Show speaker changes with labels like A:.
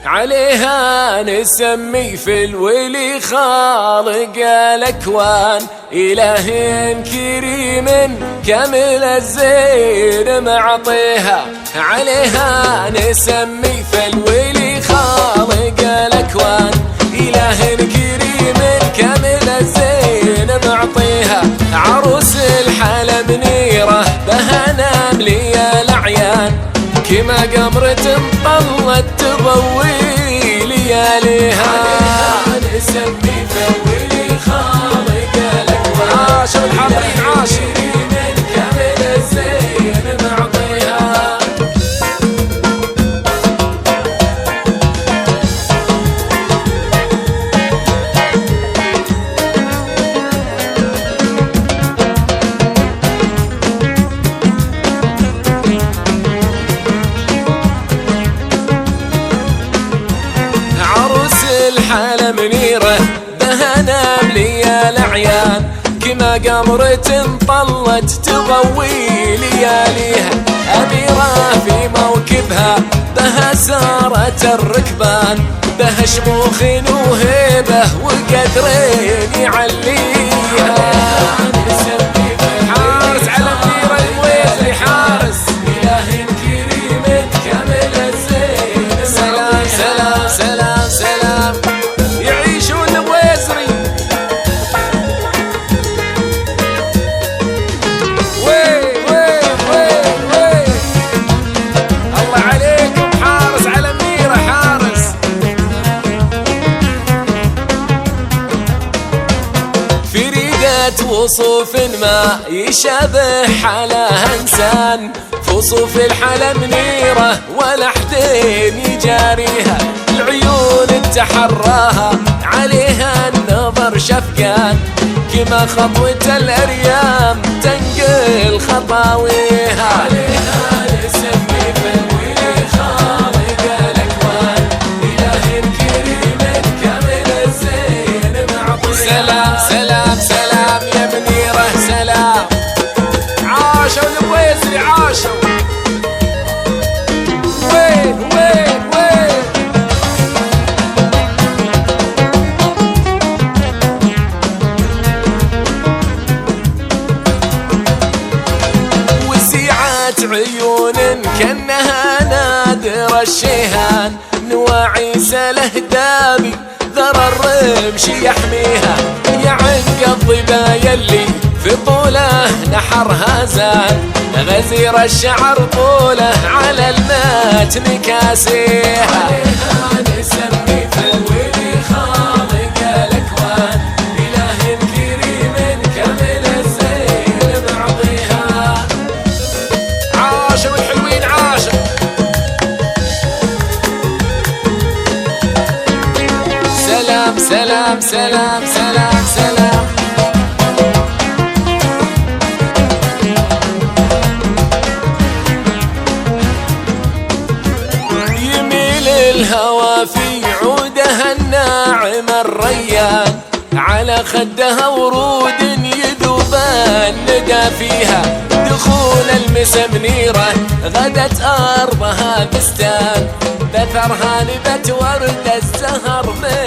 A: عليها نسمي في الولي خالق الأكوان، إله كريم كامل الزين معطيها. عليها نسمي في الولي خالق الأكوان، إله كريم كامل الزين معطيها. عروس الحلا منيرة بها نملي الأعيان، كما قمرة طلت تضوي لياليها. نسمي في الولي خالق الأكوان، عاشوا الحاضرين عاشوا كامل الزين معطيها. الحلا منيرة بها نملي الأعيان، كما قمرة طلت تضوي لياليها. أميرة في موكبها بها سارة الركبان، بها شموخ وهيبة وقدرين يعليها. حارس على منيرة الويزري، حارس إله كريم كامل الزين. سلام سلام سلام سلام يعيشون الويزري. وين وين وين وين الله عليكم. حارس على منيرة، حارس. فريدة وصوف ما يشابه حلاها إنسان، فصوف الحلا منيرة ولا حدين يجاريها. العيون تحراها عليها النظر شفقان، كما خطوة الأريام تنقل خطاويها. عليها نسمي في الولي خالق الأكوان، إله كريم كامل الزين معطيها. سلام سلام سلام يا منيرة سلام. عاشوا الويزري عاشوا. وين وين وين وسيعات عيون كأنها نادر الشيهان، نواعيس الأهدابي ذرى الرمش يحميها. يا عنق الظبا يلي في طوله نحرها زان، غزير الشعر طوله على المتن كاسيها. عليها نسمي في الولي خالق الأكوان، إله كريم كامل الزين معطيها. عاشوا الحلوين عاشوا. سلام سلام سلام سلام سلام. يميل الهوى في عودها الناعم الريان، على خدها ورود يذوبان ندى فيها. دخول المس منيرة غدت أرضها بستان، بثرها نبت ورد الزهر من